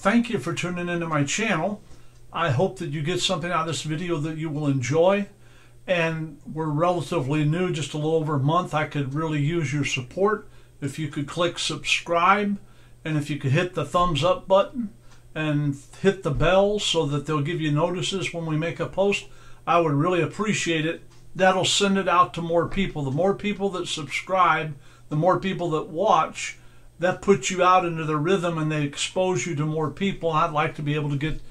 thank you for tuning into my channel. I hope that you get something out of this video that you will enjoy. And we're relatively new, just a little over a month. I could really use your support. If you could click subscribe, and if you could hit the thumbs up button and hit the bell so that they'll give you notices when we make a post, I would really appreciate it. That'll send it out to more people. The more people that subscribe, the more people that watch, that puts you out into the rhythm and they expose you to more people. And I'd like to be able to get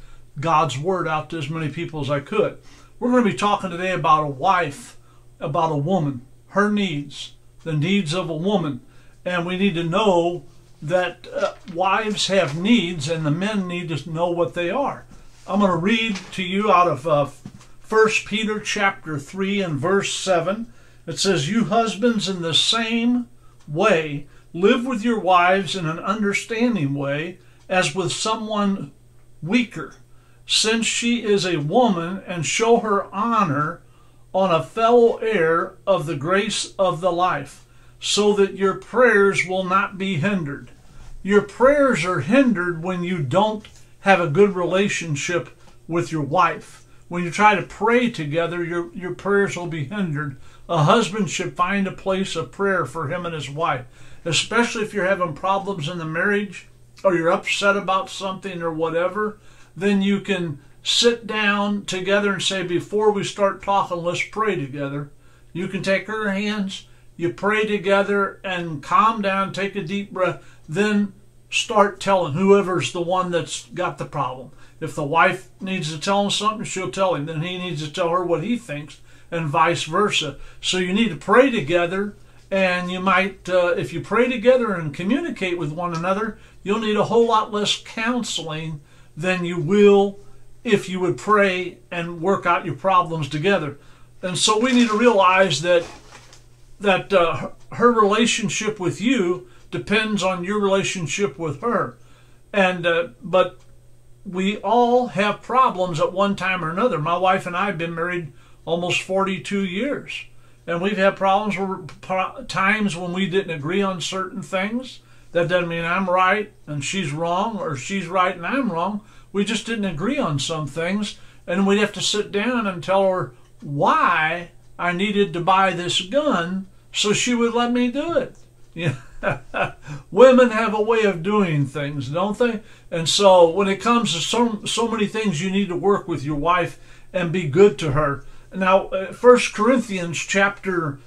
God's word out to as many people as I could. We're going to be talking today about a wife, about a woman, her needs, the needs of a woman. And we need to know that wives have needs and the men need to know what they are. I'm going to read to you out of 1 Peter chapter 3 and verse 7. It says, "You husbands in the same way live with your wives in an understanding way as with someone weaker, since she is a woman, and show her honor on a fellow heir of the grace of the life, so that your prayers will not be hindered." Your prayers are hindered when you don't have a good relationship with your wife. When you try to pray together, your prayers will be hindered. A husband should find a place of prayer for him and his wife, especially if you're having problems in the marriage or you're upset about something or whatever. Then you can sit down together and say, before we start talking, let's pray together. You can take her hands, you pray together and calm down, take a deep breath, then start telling whoever's the one that's got the problem. If the wife needs to tell him something, she'll tell him. Then he needs to tell her what he thinks, and vice versa. So you need to pray together, and you might, if you pray together and communicate with one another, you'll need a whole lot less counseling than you will if you would pray and work out your problems together. And so we need to realize that her relationship with you depends on your relationship with her. And but we all have problems at one time or another. My wife and I have been married almost 42 years. And we've had problems, times when we didn't agree on certain things. That doesn't mean I'm right and she's wrong, or she's right and I'm wrong. We just didn't agree on some things. And we'd have to sit down and tell her why I needed to buy this gun so she would let me do it. Yeah. Women have a way of doing things, don't they? And so when it comes to so many things, you need to work with your wife and be good to her. Now, 1 Corinthians chapter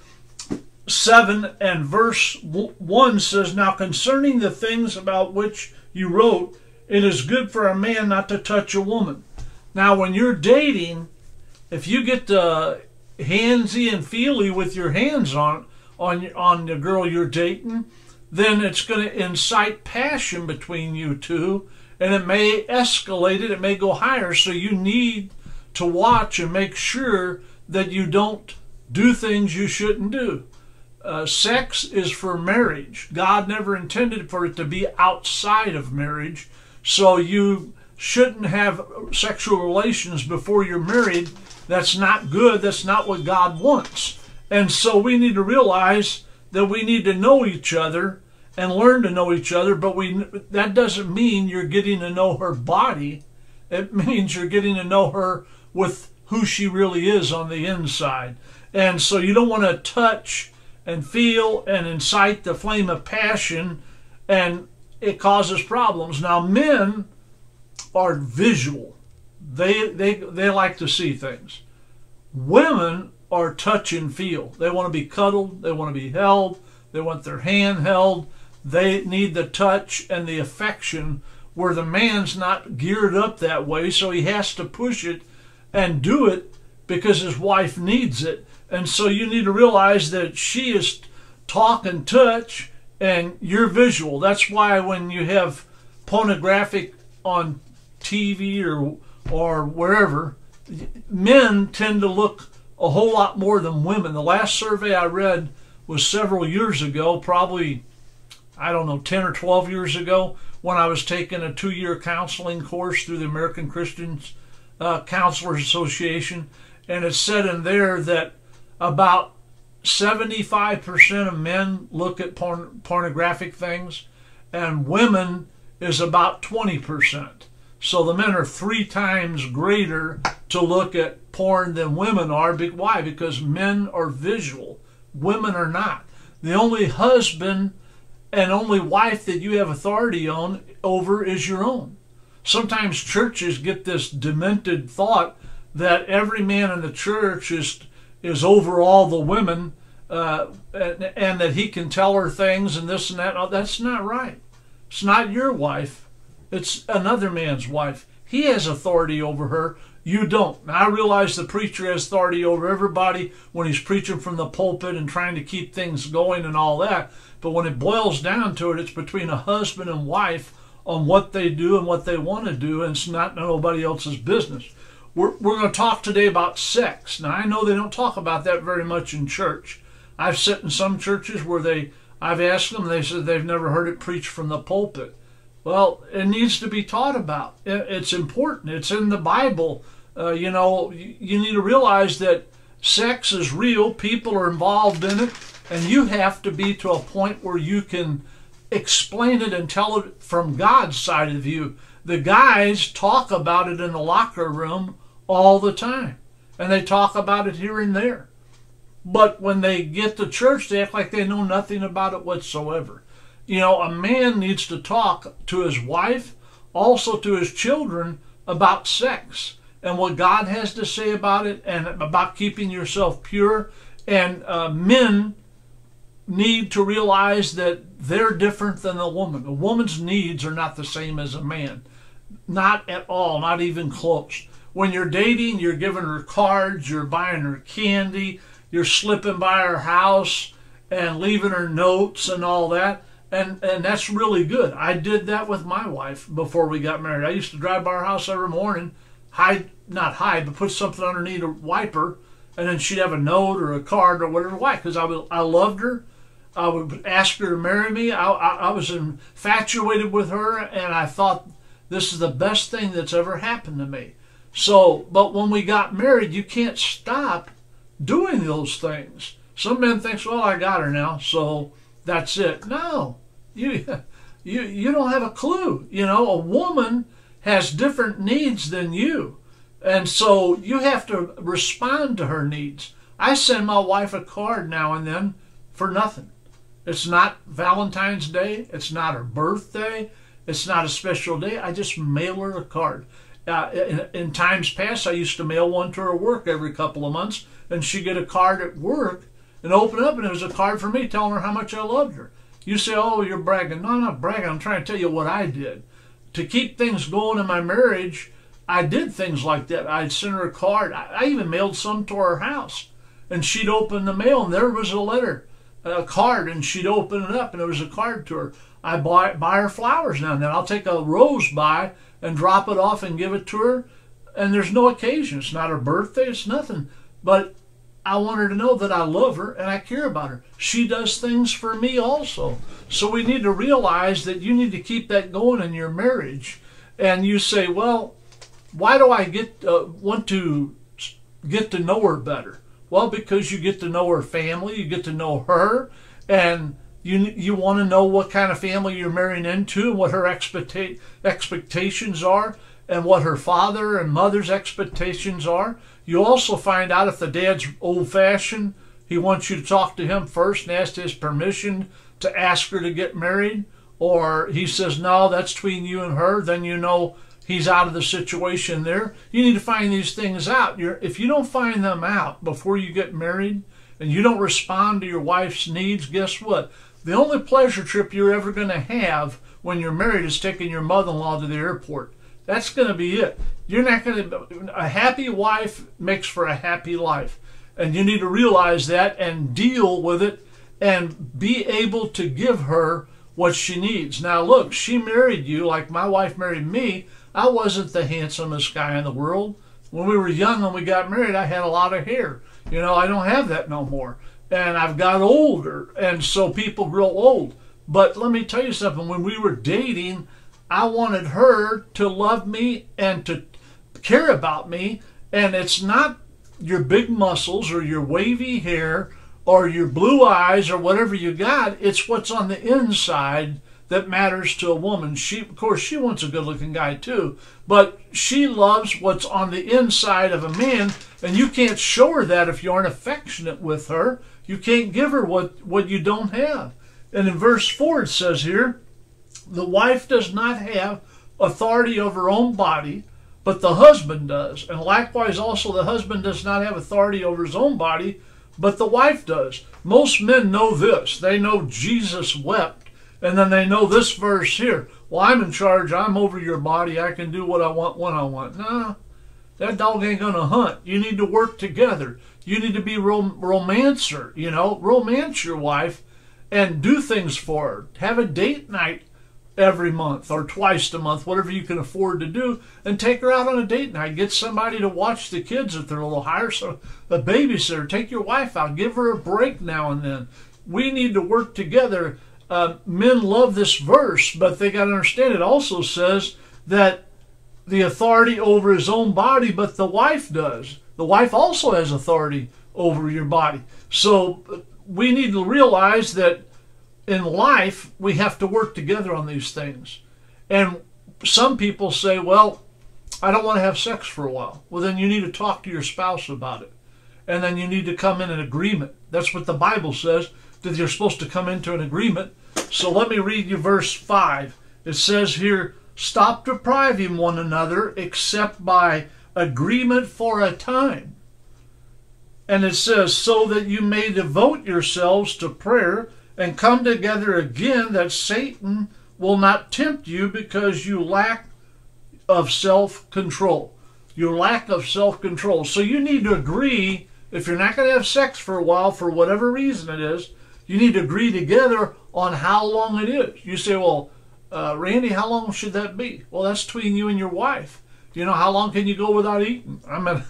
7 and verse 1 says, "Now concerning the things about which you wrote, it is good for a man not to touch a woman." Now, when you're dating, if you get handsy and feely with your hands on the girl you're dating, then it's going to incite passion between you two, and it may escalate it, it may go higher. So you need to watch and make sure that you don't do things you shouldn't do. Sex is for marriage. God never intended for it to be outside of marriage. So you shouldn't have sexual relations before you're married. That's not good. That's not what God wants. And so we need to realize that we need to know each other and learn to know each other, but that doesn't mean you're getting to know her body. It means you're getting to know her with who she really is on the inside. And so you don't want to touch and feel and incite the flame of passion, and it causes problems. Now, men are visual. They like to see things. Women are touch and feel. They want to be cuddled. They want to be held. They want their hand held. They need the touch and the affection, where the man's not geared up that way, so he has to push it and do it because his wife needs it. And so you need to realize that she is talk and touch and you're visual. That's why when you have pornographic on TV or wherever, men tend to look a whole lot more than women. The last survey I read was several years ago, probably, I don't know, 10 or 12 years ago, when I was taking a 2-year counseling course through the American Christian Counselors Association. And it said in there that about 75% of men look at pornographic things, and women is about 20%. So the men are 3 times greater to look at porn than women are. Why? Because men are visual. Women are not. The only husband and only wife that you have authority over is your own. Sometimes churches get this demented thought that every man in the church is over all the women, and that he can tell her things and this and that. No, that's not right. It's not your wife. It's another man's wife. He has authority over her. You don't. Now, I realize the preacher has authority over everybody when he's preaching from the pulpit and trying to keep things going and all that. But when it boils down to it, it's between a husband and wife on what they do and what they want to do, and it's not nobody else's business. We're going to talk today about sex. Now, I know they don't talk about that very much in church. I've sat in some churches where I've asked them, they said they've never heard it preached from the pulpit. Well, it needs to be taught about. It's important. It's in the Bible. You need to realize that sex is real. People are involved in it, and you have to be to a point where you can explain it and tell it from God's side of view. The guys talk about it in the locker room all the time, and they talk about it here and there. But when they get to church, they act like they know nothing about it whatsoever. A man needs to talk to his wife, also to his children, about sex and what God has to say about it, and about keeping yourself pure. And men need to realize that they're different than a woman. A woman's needs are not the same as a man. Not at all, not even close. When you're dating, you're giving her cards, you're buying her candy, you're slipping by her house and leaving her notes and all that. And that's really good. I did that with my wife before we got married. I used to drive by her house every morning, not hide, but put something underneath a wiper, and then she'd have a note or a card or whatever. Why? Because I loved her. I would ask her to marry me. I was infatuated with her, and I thought this is the best thing that's ever happened to me. So, but when we got married, you can't stop doing those things. Some men think, well, I got her now, so that's it. No, you don't have a clue. A woman has different needs than you, and so you have to respond to her needs. I send my wife a card now and then for nothing. It's not Valentine's Day. It's not her birthday. It's not a special day. I just mail her a card. In times past, I used to mail one to her work every couple of months, and she'd get a card at work and open it up, and it was a card for me telling her how much I loved her. You say, oh, you're bragging. No, I'm not bragging. I'm trying to tell you what I did. To keep things going in my marriage, I did things like that. I'd send her a card. I even mailed some to her house, and she'd open the mail, and there was a letter, a card, and she'd open it up, and it was a card to her. I buy her flowers now and then. I'll take a rose by and drop it off and give it to her, and there's no occasion. It's not her birthday. It's nothing. But I want her to know that I love her and I care about her. She does things for me also. So we need to realize that you need to keep that going in your marriage. And you say, well, why do I want to get to know her better? Well, because you get to know her family, you get to know her, and you want to know what kind of family you're marrying into, and what her expectations are, and what her father and mother's expectations are. You also find out if the dad's old-fashioned, he wants you to talk to him first and ask his permission to ask her to get married, or he says, no, that's between you and her, then you know he's out of the situation there. You need to find these things out. If you don't find them out before you get married, and you don't respond to your wife's needs, guess what? The only pleasure trip you're ever going to have when you're married is taking your mother-in-law to the airport. That's going to be it. You're not going to. A happy wife makes for a happy life, and you need to realize that and deal with it and be able to give her what she needs. Now, look, she married you like my wife married me. I wasn't the handsomest guy in the world. When we were young and we got married, I had a lot of hair. I don't have that no more. And I've got older, and so people grow old. But let me tell you something. When we were dating, I wanted her to love me and to care about me. And it's not your big muscles or your wavy hair or your blue eyes or whatever you got. It's what's on the inside that matters to a woman. Of course, she wants a good-looking guy too, but she loves what's on the inside of a man, and you can't show her that if you aren't affectionate with her. You can't give her what you don't have. And in verse 4 it says here, the wife does not have authority over her own body, but the husband does. And likewise also the husband does not have authority over his own body, but the wife does. Most men know this. They know Jesus wept. And then they know this verse here. Well, I'm in charge. I'm over your body. I can do what I want when I want. No, that dog ain't going to hunt. You need to work together. You need to be romancer, romance your wife and do things for her. Have a date night every month or twice a month, whatever you can afford to do, and take her out on a date night. Get somebody to watch the kids if they're a little higher, so a babysitter. Take your wife out. Give her a break now and then. We need to work together. Men love this verse, but they got to understand it also says that the authority over his own body, but the wife does. The wife also has authority over your body. So we need to realize that in life, we have to work together on these things. And some people say, well, I don't want to have sex for a while. Well, then you need to talk to your spouse about it. And then you need to come in an agreement. That's what the Bible says, that you're supposed to come into an agreement. So let me read you verse 5. It says here, stop depriving one another except by agreement for a time. And it says, so that you may devote yourselves to prayer and come together again, that Satan will not tempt you because you lack of self-control. Your lack of self-control. So you need to agree, if you're not going to have sex for a while, for whatever reason it is, you need to agree together on how long it is. You say, well, Randy, how long should that be? Well, that's between you and your wife. How long can you go without eating? I mean,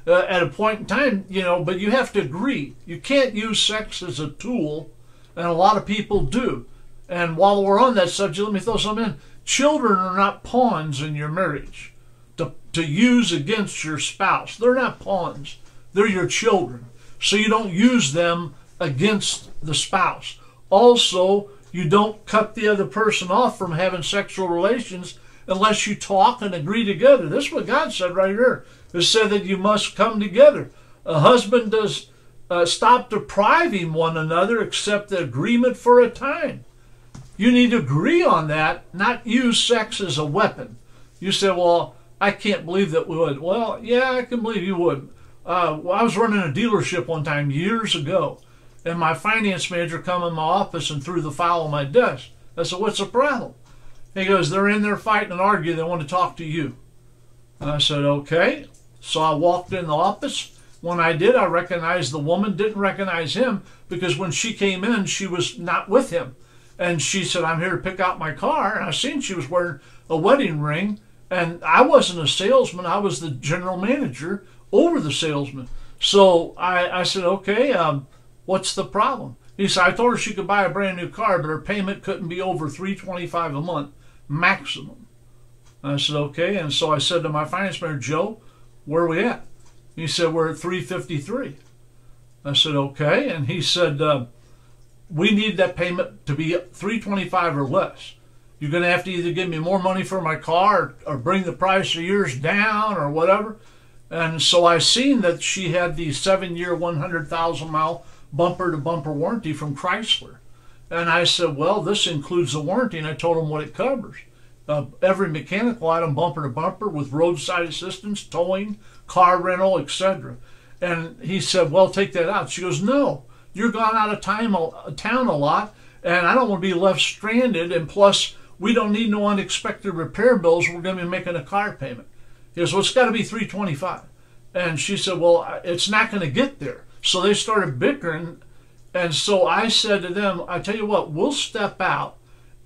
at a point in time, but you have to agree. You can't use sex as a tool, and a lot of people do. And while we're on that subject, let me throw something in. Children are not pawns in your marriage to use against your spouse. They're not pawns. They're your children. So you don't use them against the spouse. Also, you don't cut the other person off from having sexual relations unless you talk and agree together. This is what God said right here. It said that you must come together. A husband does stop depriving one another except the agreement for a time. You need to agree on that, not use sex as a weapon. You say, well, I can't believe that we would. Well, yeah, I can believe you would. I was running a dealership one time years ago, and my finance manager come in my office and threw the file on my desk. I said, what's the problem? He goes, they're in there fighting and arguing. They want to talk to you. And I said, okay. So I walked in the office. When I did, I recognized the woman, didn't recognize him, because when she came in, she was not with him. And she said, I'm here to pick out my car. And I seen she was wearing a wedding ring. And I wasn't a salesman. I was the general manager over the salesman. So I said, okay, what's the problem? He said, I told her she could buy a brand new car, but her payment couldn't be over $325 a month, maximum. And I said, okay. And so I said to my finance manager, Joe, where are we at? He said, we're at $353. I said, okay. And he said, we need that payment to be $325 or less. You're going to have to either give me more money for my car or bring the price of yours down or whatever. And so I seen that she had the 7-year, 100,000-mile bumper-to-bumper warranty from Chrysler. And I said, well, this includes the warranty, and I told him what it covers. Every mechanical item, bumper-to-bumper, with roadside assistance, towing, car rental, etc. And he said, well, take that out. She goes, no, you're gone out of town a lot, and I don't want to be left stranded, and plus, we don't need no unexpected repair bills. We're going to be making a car payment. He goes, well, it's got to be $325. And she said, well, it's not going to get there. So they started bickering. And so I said to them, I tell you what, we'll step out.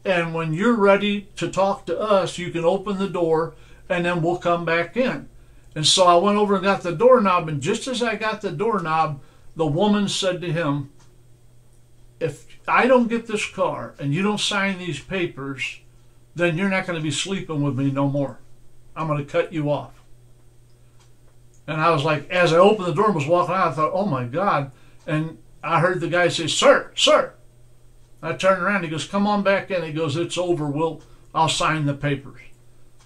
And when you're ready to talk to us, you can open the door and then we'll come back in. And so I went over and got the doorknob. And just as I got the doorknob, the woman said to him, if I don't get this car and you don't sign these papers, then you're not going to be sleeping with me no more. I'm going to cut you off. And I was like, as I opened the door and was walking out, I thought, oh my God. And I heard the guy say, sir, I turned around. He goes, come on back in. He goes, it's over. I'll sign the papers.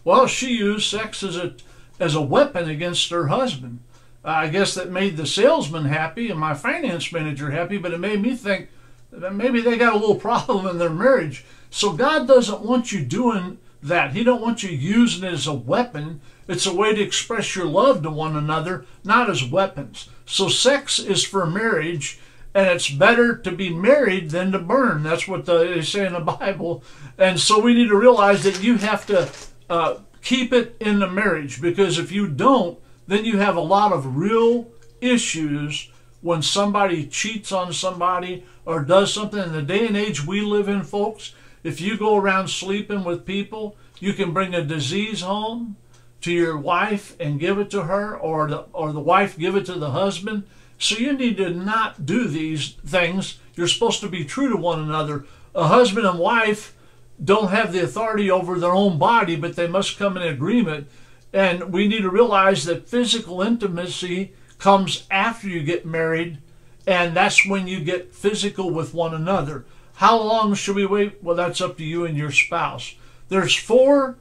Well, she used sex as a weapon against her husband. I guess that made the salesman happy and my finance manager happy, but it made me think that maybe they got a little problem in their marriage. So God doesn't want you doing that. He don't want you using it as a weapon. It's a way to express your love to one another, not as weapons. So sex is for marriage, and it's better to be married than to burn. That's what they say in the Bible. And so we need to realize that you have to keep it in the marriage, because if you don't, then you have a lot of real issues when somebody cheats on somebody or does something. In the day and age we live in, folks, if you go around sleeping with people, you can bring a disease home to your wife and give it to her, or the wife give it to the husband. So you need to not do these things. You're supposed to be true to one another. A husband and wife don't have the authority over their own body, but they must come in agreement. And we need to realize that physical intimacy comes after you get married, and that's when you get physical with one another. How long should we wait? Well, that's up to you and your spouse. There's 4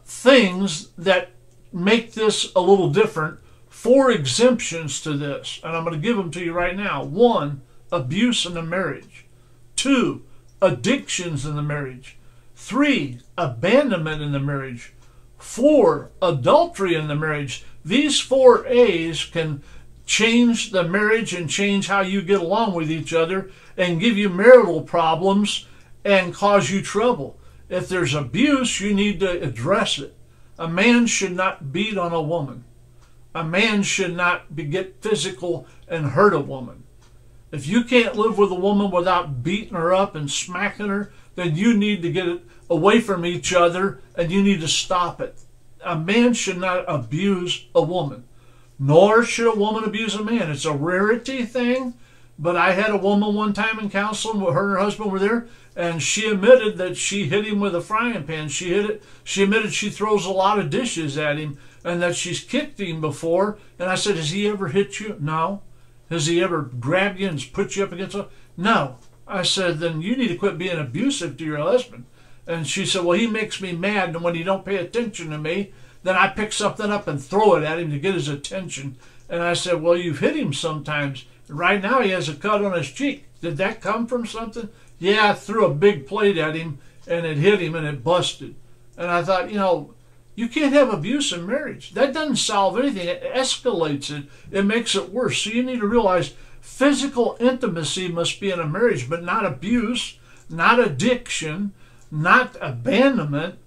things that make this a little different, 4 exemptions to this, and I'm going to give them to you right now. 1, abuse in the marriage. 2, addictions in the marriage. 3, abandonment in the marriage. 4, adultery in the marriage. These 4 A's can change the marriage and change how you get along with each other and give you marital problems and cause you trouble. If there's abuse, you need to address it. A man should not beat on a woman. A man should not get physical and hurt a woman. If you can't live with a woman without beating her up and smacking her, then you need to get it away from each other, and you need to stop it. A man should not abuse a woman, nor should a woman abuse a man. It's a rarity thing, but I had a woman one time in counseling where her and her husband were there, and she admitted that she hit him with a frying pan. She admitted she throws a lot of dishes at him, and that she's kicked him before. And I said, has he ever hit you? No. Has he ever grabbed you and put you up against him? No. I said, then you need to quit being abusive to your husband. And she said, well, he makes me mad, and when he don't pay attention to me, then I pick something up and throw it at him to get his attention. And I said, well, you've hit him sometimes. Right now he has a cut on his cheek. Did that come from something? Yeah, I threw a big plate at him, and it hit him, and it busted. And I thought, you can't have abuse in marriage. That doesn't solve anything. It escalates it. It makes it worse. So you need to realize physical intimacy must be in a marriage, but not abuse, not addiction, not abandonment,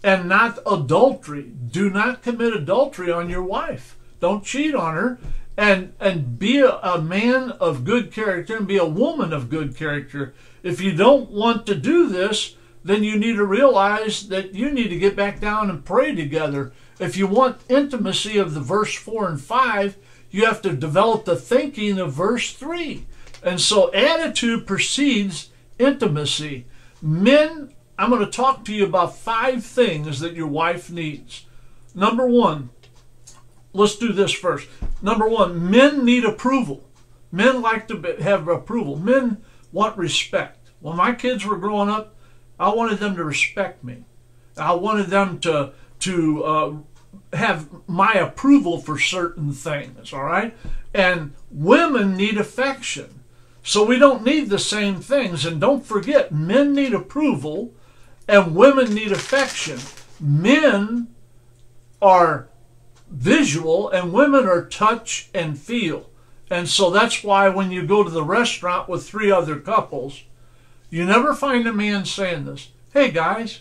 and not adultery. Do not commit adultery on your wife. Don't cheat on her. And be a man of good character and be a woman of good character. If you don't want to do this, then you need to realize that you need to get back down and pray together. If you want intimacy of the verse 4 and 5, you have to develop the thinking of verse 3. And so attitude precedes intimacy. Men, I'm going to talk to you about 5 things that your wife needs. Number 1, let's do this first. Number 1, men need approval. Men like to have approval. Men want respect. When my kids were growing up, I wanted them to respect me. I wanted them to have my approval for certain things, all right? And women need affection. So we don't need the same things. And don't forget, men need approval and women need affection. Men are visual and women are touch and feel. And so that's why when you go to the restaurant with 3 other couples, you never find a man saying this. Hey guys,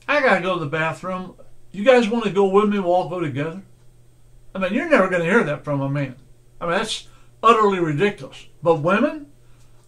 I gotta go to the bathroom. You guys want to go with me? We'll all go together. I mean, you're never going to hear that from a man. I mean, that's utterly ridiculous. But women,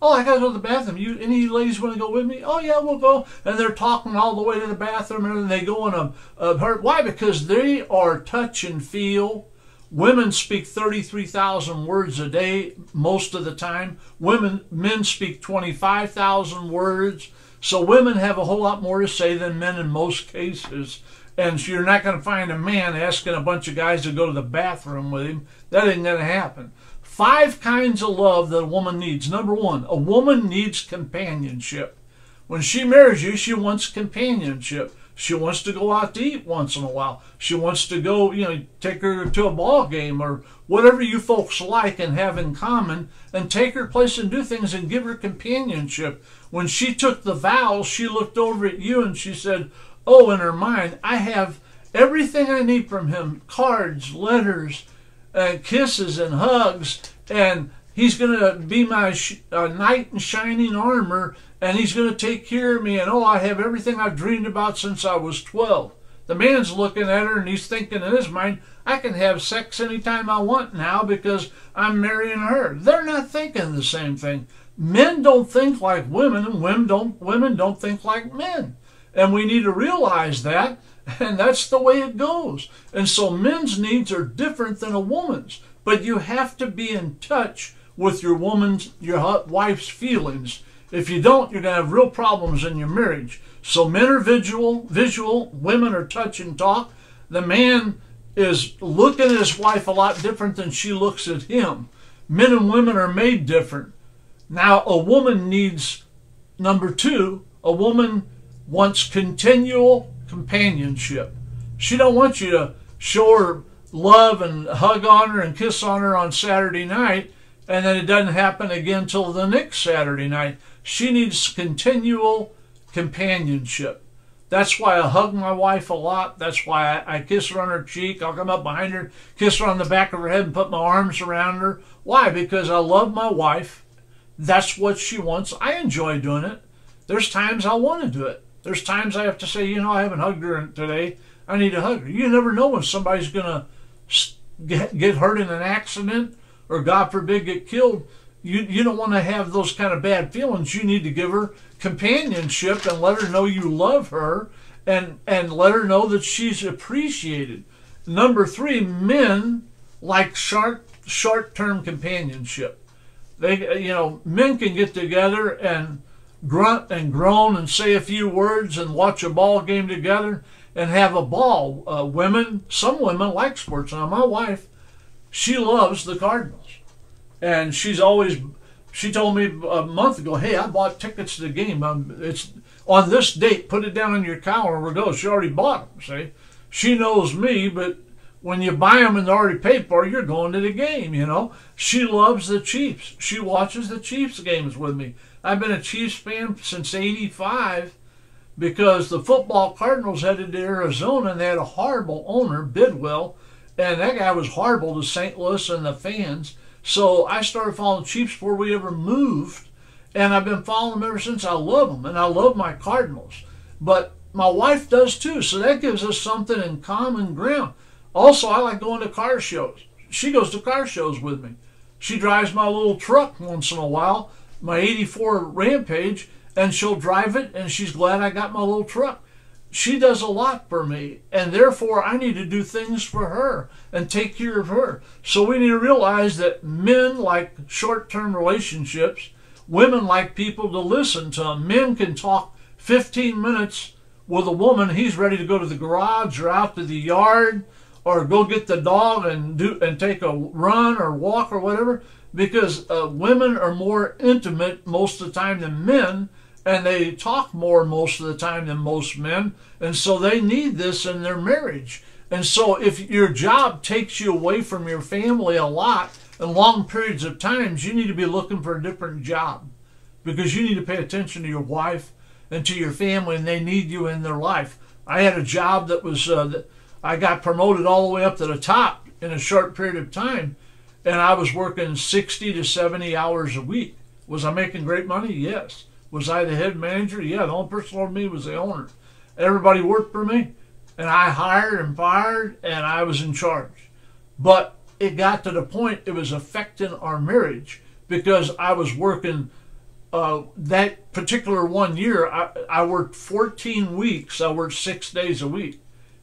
oh, I gotta go to the bathroom. Any ladies want to go with me? Oh yeah, we'll go. And they're talking all the way to the bathroom, and then they go in a hurt. Why? Because they are touch and feel. Women speak 33,000 words a day most of the time. Men speak 25,000 words. So women have a whole lot more to say than men in most cases. And so you're not going to find a man asking a bunch of guys to go to the bathroom with him. That ain't going to happen. 5 kinds of love that a woman needs. Number 1, a woman needs companionship. When she marries you, she wants companionship. She wants to go out to eat once in a while. She wants to go, take her to a ball game or whatever you folks like and have in common, and take her place and do things and give her companionship. When she took the vows, she looked over at you and she said, oh, in her mind, I have everything I need from him, cards, letters, kisses and hugs, and he's going to be my knight in shining armor, and he's going to take care of me, and I have everything I've dreamed about since I was 12. The man's looking at her and he's thinking in his mind, I can have sex anytime I want now because I'm marrying her. They're not thinking the same thing. Men don't think like women, and women don't think like men. And we need to realize that, and that's the way it goes. And so men's needs are different than a woman's, but you have to be in touch with your wife's feelings. If you don't, you're going to have real problems in your marriage. So men are visual, women are touch and talk. The man is looking at his wife a lot different than she looks at him. Men and women are made different. Now, a woman needs, number two, a woman wants continual companionship. She don't want you to show her love and hug on her and kiss on her on Saturday night, and then it doesn't happen again till the next Saturday night. She needs continual companionship. That's why I hug my wife a lot. That's why I kiss her on her cheek. I'll come up behind her, kiss her on the back of her head, and put my arms around her. Why? Because I love my wife. That's what she wants. I enjoy doing it. There's times I want to do it. There's times I have to say, I haven't hugged her today. I need to hug her. You never know when somebody's going to get hurt in an accident or, God forbid, get killed. You don't want to have those kind of bad feelings. You need to give her companionship and let her know you love her, and let her know that she's appreciated. Number three, men like short-term companionship. Men can get together and grunt and groan and say a few words and watch a ball game together and have a ball. Some women like sports. Now, my wife, she loves the Cardinals. And she told me a month ago, hey, I bought tickets to the game. It's on this date. Put it down on your calendar. We'll go. She already bought them, see? She knows me, but when you buy them and they're already paid for, you're going to the game, She loves the Chiefs. She watches the Chiefs games with me. I've been a Chiefs fan since '85 because the football Cardinals headed to Arizona, and they had a horrible owner, Bidwell, and that guy was horrible to St. Louis and the fans. So I started following Chiefs before we ever moved, and I've been following them ever since. I love them, and I love my Cardinals. But my wife does too, so that gives us something in common ground. Also, I like going to car shows. She goes to car shows with me. She drives my little truck once in a while, my '84 Rampage, and she'll drive it, and she's glad I got my little truck. She does a lot for me, and therefore I need to do things for her and take care of her. So we need to realize that men like short-term relationships. Women like people to listen to them. Men can talk 15 minutes with a woman. He's ready to go to the garage or out to the yard or go get the dog and take a run or walk or whatever, because women are more intimate most of the time than men, and they talk more most of the time than most men, and so they need this in their marriage. And so if your job takes you away from your family a lot and long periods of times, you need to be looking for a different job, because you need to pay attention to your wife and to your family, and they need you in their life. I had a job that was, I got promoted all the way up to the top in a short period of time, and I was working 60 to 70 hours a week. Was I making great money? Yes. Was I the head manager? Yeah, the only person over me was the owner. Everybody worked for me, and I hired and fired, and I was in charge. But it got to the point it was affecting our marriage, because I was working that particular 1 year. I worked 14 weeks. I worked 6 days a week.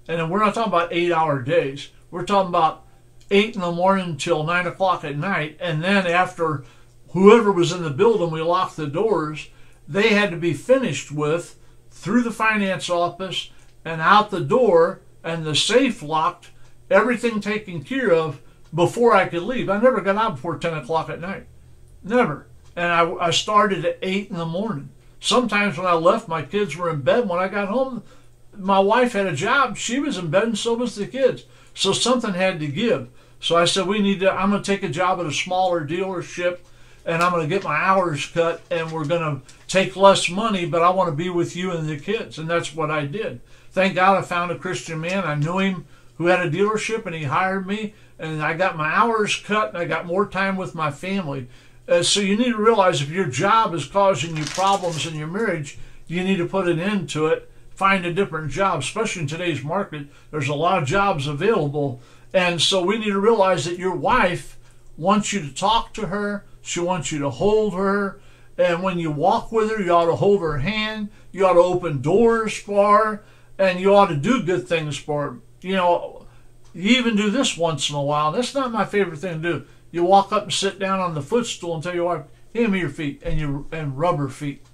And then we're not talking about 8-hour days. We're talking about 8 in the morning till 9 o'clock at night. And then after whoever was in the building, we locked the doors. They had to be finished with through the finance office and out the door, and the safe locked, everything taken care of before I could leave. I never got out before 10 o'clock at night. Never. And I started at 8 in the morning. Sometimes when I left, my kids were in bed. When I got home, my wife had a job. She was in bed, and so was the kids. So something had to give. So I said, I'm going to take a job at a smaller dealership, and I'm going to get my hours cut, and we're going to take less money, but I want to be with you and the kids. And that's what I did. Thank God I found a Christian man. I knew him who had a dealership, and he hired me, and I got my hours cut, and I got more time with my family. So you need to realize if your job is causing you problems in your marriage, you need to put an end to it. Find a different job, especially in today's market. There's a lot of jobs available. And so we need to realize that your wife wants you to talk to her. She wants you to hold her. And when you walk with her, you ought to hold her hand. You ought to open doors for her. And you ought to do good things for her. You know, you even do this once in a while. That's not my favorite thing to do. You walk up and sit down on the footstool and tell your wife, hand me your feet, and rub her feet.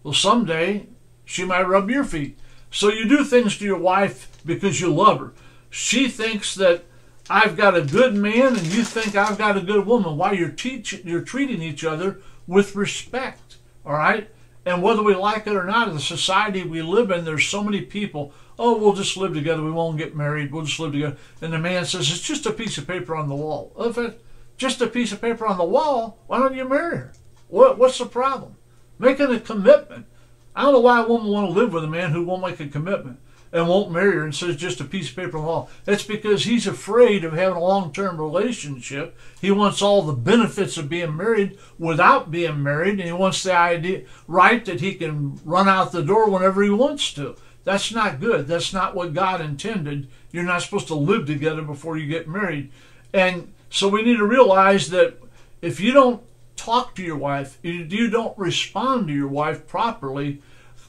Well, someday she might rub your feet. So you do things to your wife because you love her. She thinks that I've got a good man and you think I've got a good woman. Why, you're treating each other with respect, all right? And whether we like it or not, in the society we live in, there's so many people, oh, we'll just live together. We won't get married. We'll just live together. And the man says, it's just a piece of paper on the wall. If it's just a piece of paper on the wall, why don't you marry her? What's the problem? Making a commitment. I don't know why a woman want to live with a man who won't make a commitment and won't marry her and says just a piece of paper on the wall. It's because he's afraid of having a long-term relationship. He wants all the benefits of being married without being married, and he wants the idea right that he can run out the door whenever he wants to. That's not good. That's not what God intended. You're not supposed to live together before you get married. And so we need to realize that if you don't talk to your wife, you don't respond to your wife properly,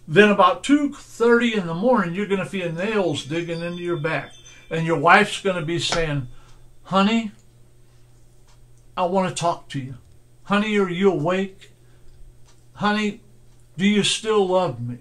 then about 2:30 in the morning, you're going to feel nails digging into your back. And your wife's going to be saying, honey, I want to talk to you. Honey, are you awake? Honey, do you still love me?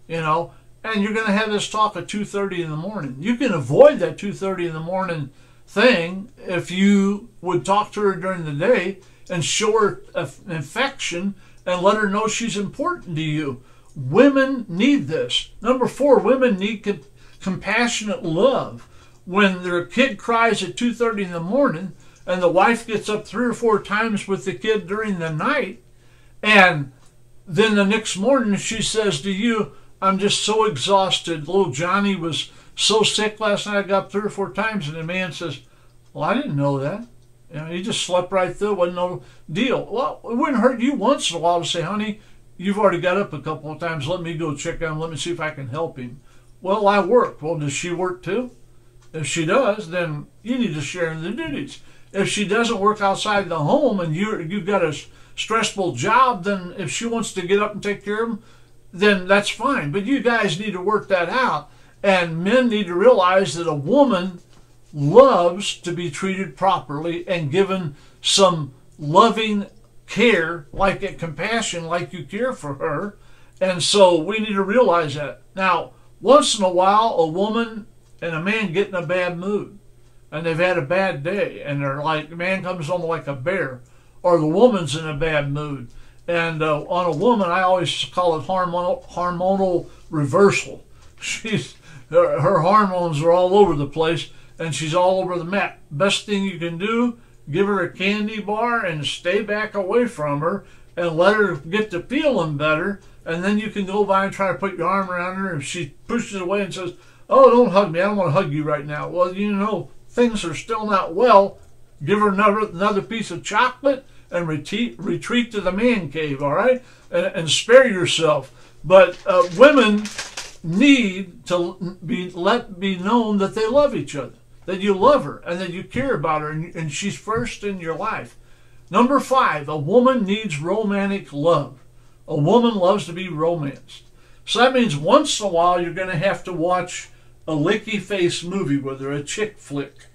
You know, and you're going to have this talk at 2:30 in the morning. You can avoid that 2:30 in the morning thing if you would talk to her during the day and show her affection and let her know she's important to you. Women need this. Number 4, women need compassionate love. When their kid cries at 2:30 in the morning and the wife gets up 3 or 4 times with the kid during the night, and then the next morning she says to you, I'm just so exhausted. Little Johnny was so sick last night, I got up 3 or 4 times, and the man says, well, I didn't know that. You know, he just slept right through. It wasn't no deal. Well, it wouldn't hurt you once in a while to say, honey, you've already got up a couple of times. Let me go check on him. Let me see if I can help him. Well, I work. Well, does she work too? If she does, then you need to share in the duties. If she doesn't work outside the home and you've got a stressful job, then if she wants to get up and take care of him, then that's fine. But you guys need to work that out. And men need to realize that a woman loves to be treated properly and given some loving care, like a compassion, like you care for her. And so we need to realize that. Now, once in a while, a woman and a man get in a bad mood, and they've had a bad day, and they're like, the man comes home like a bear, or the woman's in a bad mood. And on a woman, I always call it hormonal reversal. Her hormones are all over the place, and she's all over the map. Best thing you can do, give her a candy bar and stay back away from her and let her get to feeling better, and then you can go by and try to put your arm around her. If she pushes away and says, oh, don't hug me, I don't want to hug you right now. Well, you know, things are still not well. Give her another piece of chocolate and retreat to the man cave, all right? And spare yourself. But women need to be known that they love each other, that you love her and that you care about her, and she's first in your life. Number 5, a woman needs romantic love. A woman loves to be romanced. So that means once in a while you're going to have to watch a licky face movie with her, a chick flick,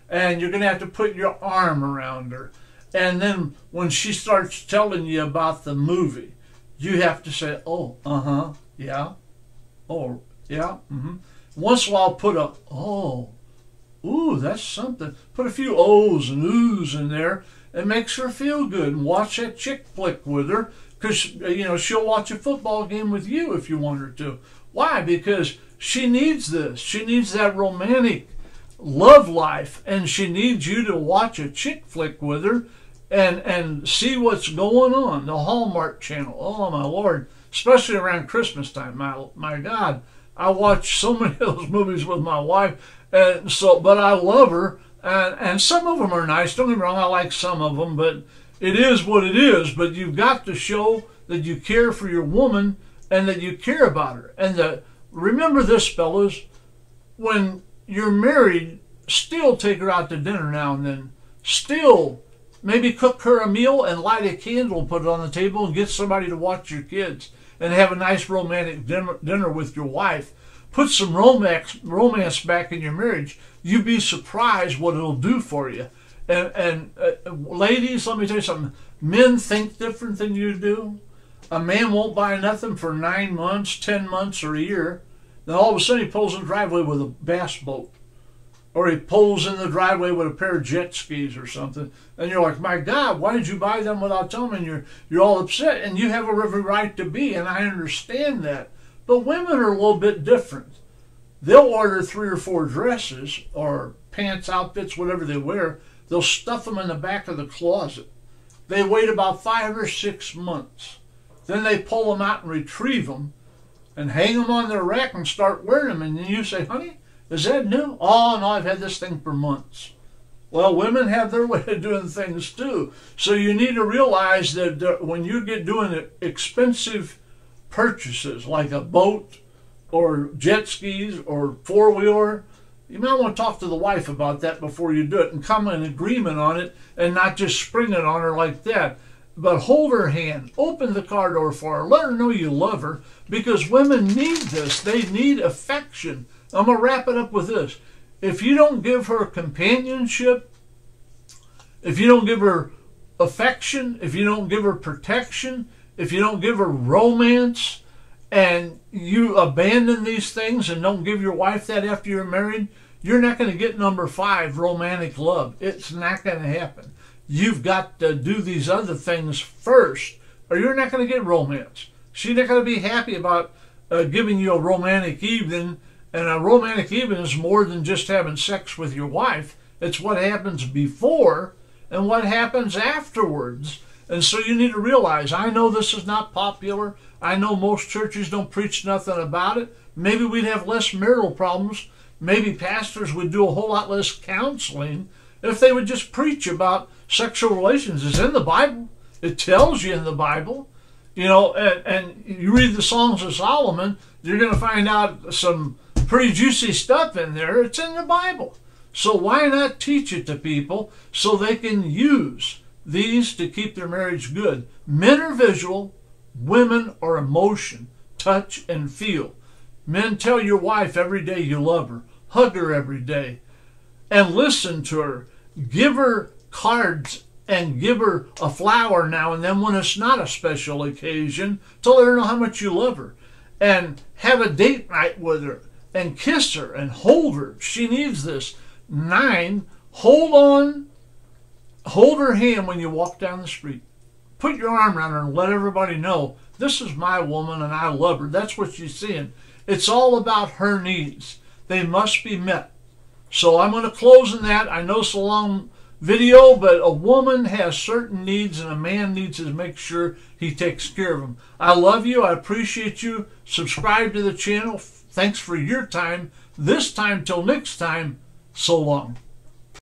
and you're going to have to put your arm around her. And then when she starts telling you about the movie, you have to say, oh, uh-huh, yeah, oh, yeah, mm-hmm. Once in a while put a, oh, ooh, that's something. Put a few O's and oohs in there. It makes her feel good. And watch that chick flick with her. Because, you know, she'll watch a football game with you if you want her to. Why? Because she needs this. She needs that romantic love life, and she needs you to watch a chick flick with her and see what's going on. The Hallmark Channel. Oh, my Lord. Especially around Christmas time. My God. I watch so many of those movies with my wife, but I love her, and some of them are nice. Don't get me wrong, I like some of them, but it is what it is. But you've got to show that you care for your woman and that you care about her. And remember this, fellas, when you're married, still take her out to dinner now and then. Still maybe cook her a meal and light a candle and put it on the table and get somebody to watch your kids and have a nice romantic dinner with your wife. Put some romance back in your marriage. You'd be surprised what it'll do for you. And ladies, let me tell you something. Men think different than you do. A man won't buy nothing for 9 months, 10 months, or a year. Then all of a sudden he pulls in the driveway with a bass boat. Or he pulls in the driveway with a pair of jet skis or something. And you're like, my God, why did you buy them without telling me? And you're all upset. And you have every right to be, and I understand that. But women are a little bit different. They'll order 3 or 4 dresses or pants, outfits, whatever they wear. They'll stuff them in the back of the closet. They wait about 5 or 6 months. Then they pull them out and retrieve them and hang them on their rack and start wearing them. And then you say, honey, is that new? Oh, no, I've had this thing for months. Well, women have their way of doing things too. So you need to realize that when you get doing expensive purchases like a boat or jet skis or four-wheeler, you might want to talk to the wife about that before you do it and come in agreement on it and not just spring it on her like that. But hold her hand, open the car door for her, let her know you love her, because women need this. They need affection. I'm going to wrap it up with this. If you don't give her companionship, if you don't give her affection, if you don't give her protection, if you don't give her romance, and you abandon these things and don't give your wife that after you're married, you're not going to get number 5, romantic love. It's not going to happen. You've got to do these other things first, or you're not going to get romance. She's not going to be happy about giving you a romantic evening. And a romantic evening is more than just having sex with your wife. It's what happens before and what happens afterwards. And so you need to realize, I know this is not popular. I know most churches don't preach nothing about it. Maybe we'd have less marital problems. Maybe pastors would do a whole lot less counseling if they would just preach about sexual relations. It's in the Bible. It tells you in the Bible. You know, and you read the Songs of Solomon, you're going to find out some pretty juicy stuff in there. It's in the Bible. So why not teach it to people so they can use these to keep their marriage good? Men are visual, women are emotion, touch, and feel. Men, tell your wife every day you love her. Hug her every day. And listen to her. Give her cards and give her a flower now and then when it's not a special occasion to let her know how much you love her. And have a date night with her. And kiss her and hold her. She needs this. 9, hold her hand when you walk down the street. Put your arm around her and let everybody know, this is my woman and I love her. That's what she's seeing. It's all about her needs. They must be met. So I'm going to close on that. I know it's a long video, but a woman has certain needs and a man needs to make sure he takes care of them. I love you. I appreciate you. Subscribe to the channel. Thanks for your time. This time till next time, so long.